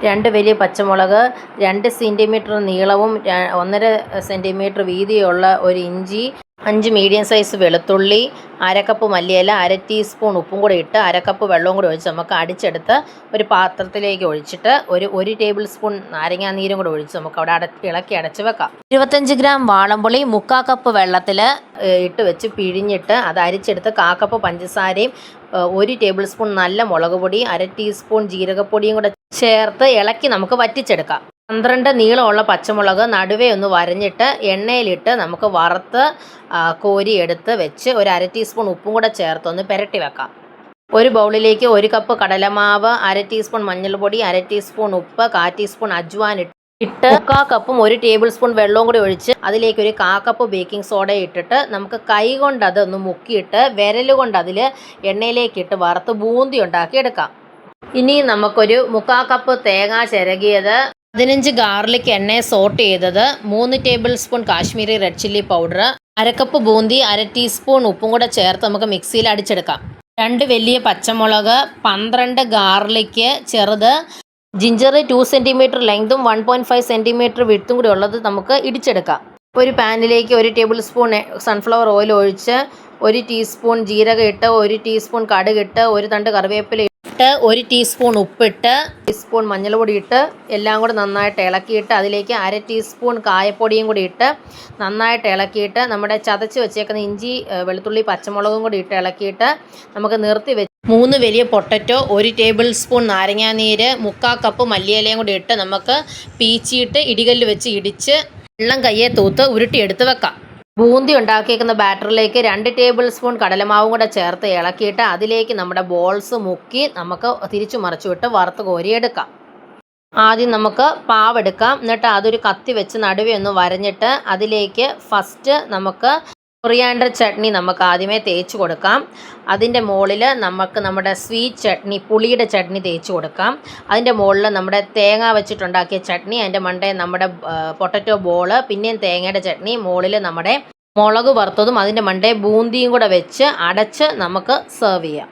2 വലിയ പച്ചമുളക്, 2 സെൻറ്റിമീറ്റർ നീളവും 1.5 സെൻറ്റിമീറ്റർ വീതിയുള്ള ഒരു ഇഞ്ചി, 5 മീഡിയം സൈസ് വെളുത്തുള്ളി, 1/2 കപ്പ് മല്ലിയില, 1/2 ടീസ്പൂൺ ഉപ്പും കൂടി ഇട്ട് 1/2 കപ്പ് വെള്ളവും കൂടി ഒഴിച്ച് നമുക്ക് അടിച്ചെടുത്ത് ഒരു പാത്രത്തിലേക്ക് ഒഴിച്ചിട്ട് ഒരു ടേബിൾ സ്പൂൺ നാരങ്ങാനീരും കൂടി ഒഴിച്ച് നമുക്ക് അവിടെ ഇളക്കി അടച്ച് വെക്കാം. 25 ഗ്രാം വാളംപുളി 1/4 കപ്പ് വെള്ളത്തിൽ ഇട്ട് വെച്ച് പിഴിഞ്ഞിട്ട് അത് അരിച്ചെടുത്ത് 1/4 കപ്പ് പഞ്ചസാരയും 1 ടേബിൾ സ്പൂൺ നല്ല മുളക് പൊടി, 1/2 ടീസ്പൂൺ ജീരകപ്പൊടിയും കൂടെ ചേർത്ത് ഇളക്കി നമുക്ക് വറ്റിച്ചെടുക്കാം. 12 നീളമുള്ള പച്ചമുളക് നടുവേ ഒന്ന് വരഞ്ഞിട്ട് എണ്ണയിലിട്ട് നമുക്ക് വറുത്ത് കോരി എടുത്ത് വെച്ച് ഒരു 1/2 ടീസ്പൂൺ ഉപ്പും കൂടെ ചേർത്ത് ഒന്ന് പുരട്ടി വെക്കാം. ഒരു ബൗളിലേക്ക് 1 കപ്പ് കടലമാവ്, 1/2 ടീസ്പൂൺ മഞ്ഞൾപ്പൊടി, 1/2 ടീസ്പൂൺ ഉപ്പ്, 1/4 ടീസ്പൂൺ അജ്വാൻ ഇട്ട് 1/4 കപ്പും 1 ടേബിൾ സ്പൂൺ വെള്ളവും കൂടി ഒഴിച്ച് അതിലേക്ക് ഒരു 1/4 കപ്പ് ബേക്കിംഗ് സോഡ ഇട്ടിട്ട് നമുക്ക് കൈ കൊണ്ട് അതൊന്ന് മുക്കിയിട്ട് വിരൽ കൊണ്ട് അതിൽ എണ്ണയിലേക്കിട്ട് വറുത്ത് ബൂന്തി ഉണ്ടാക്കി എടുക്കാം. ഇനി നമുക്കൊരു 1/4 കപ്പ് തേങ്ങ ചിരകിയത്, 15 ഗാർലിക് എണ്ണ സോട്ട് ചെയ്തത്, 3 table spoon Kashmiri red chilli powder, 1/2 cup boondi, 1/2 teaspoon ഉപ്പും കൂടെ ചേർത്ത് നമുക്ക് മിക്സിയിൽ അടിച്ചെടുക്കാം. 2 വലിയ പച്ചമുളക്, 12 ഗാർലിക് ചെറുത്, ജിഞ്ചർ 2 സെൻറ്റിമീറ്റർ ലെങ്തും 1.5 സെൻറ്റിമീറ്റർ വിഡ്ത്തും കൂടി ഉള്ളത് നമുക്ക് ഇടിച്ചെടുക്കാം. ഒരു പാനിലേക്ക് 1 ടേബിൾ സ്പൂൺ സൺഫ്ലവർ ഓയിൽ ഒഴിച്ച് 1 ടീസ്പൂൺ ജീരകം ഇട്ട്, 1 ടീസ്പൂൺ കടുകിട്ട്, 1 തണ്ട് കറിവേപ്പില ഇട്ട്, 1 ടീസ്പൂൺ ഉപ്പിട്ട്, ടീസ്പൂൺ മഞ്ഞൾപ്പൊടി ഇട്ട് എല്ലാം കൂടി നന്നായിട്ട് ഇളക്കിയിട്ട് അതിലേക്ക് 1/2 ടീസ്പൂൺ കായപ്പൊടിയും കൂടി ഇട്ട് നന്നായിട്ട് ഇളക്കിയിട്ട് നമ്മുടെ ചതച്ച് വെച്ചേക്കുന്ന ഇഞ്ചി, വെളുത്തുള്ളി, പച്ചമുളകും കൂടി ഇട്ട് ഇളക്കിയിട്ട് നമുക്ക് നിർത്തി വെച്ച് 3 വലിയ പൊട്ടറ്റോ, 1 ടേബിൾ സ്പൂൺ നാരങ്ങാനീര്, 1/4 കപ്പ് മല്ലിയിലയും കൂടി ഇട്ട് നമുക്ക് പീച്ചിയിട്ട് ഇടികല്ല് വെച്ച് ഇടിച്ച് വെള്ളം കയ്യെ തൂത്ത് ഉരുട്ടിയെടുത്ത് വെക്കാം. ബൂന്തി ഉണ്ടാക്കിയേക്കുന്ന ബാറ്ററിലേക്ക് 2 ടേബിൾ സ്പൂൺ കടലമാവും കൂടെ ചേർത്ത് ഇളക്കിയിട്ട് അതിലേക്ക് നമ്മുടെ ബോൾസ് മുക്കി നമുക്ക് തിരിച്ചു മറിച്ചു വിട്ട് വറുത്ത് കോരിയെടുക്കാം. ആദ്യം നമുക്ക് പാവെടുക്കാം. എന്നിട്ട് അതൊരു കത്തി വെച്ച് നടുവേ ഒന്ന് വരഞ്ഞിട്ട് അതിലേക്ക് ഫസ്റ്റ് നമുക്ക് കൊറിയാണ്ടർ ചട്നി നമുക്ക് ആദ്യമേ തേച്ച് കൊടുക്കാം. അതിൻ്റെ മുകളിൽ നമുക്ക് നമ്മുടെ സ്വീറ്റ് ചട്നി, പുളിയുടെ ചട്നി തേച്ച് കൊടുക്കാം. അതിൻ്റെ മുകളിൽ നമ്മുടെ തേങ്ങ വെച്ചിട്ടുണ്ടാക്കിയ ചട്നി, അതിൻ്റെ മണ്ടേ നമ്മുടെ പൊട്ടറ്റോ ബോള്, പിന്നെയും തേങ്ങയുടെ ചട്നി, മുകളിൽ നമ്മുടെ മുളക് വറുത്തതും അതിൻ്റെ മണ്ടേ ബൂന്തിയും കൂടെ വെച്ച് അടച്ച് നമുക്ക് സെർവ് ചെയ്യാം.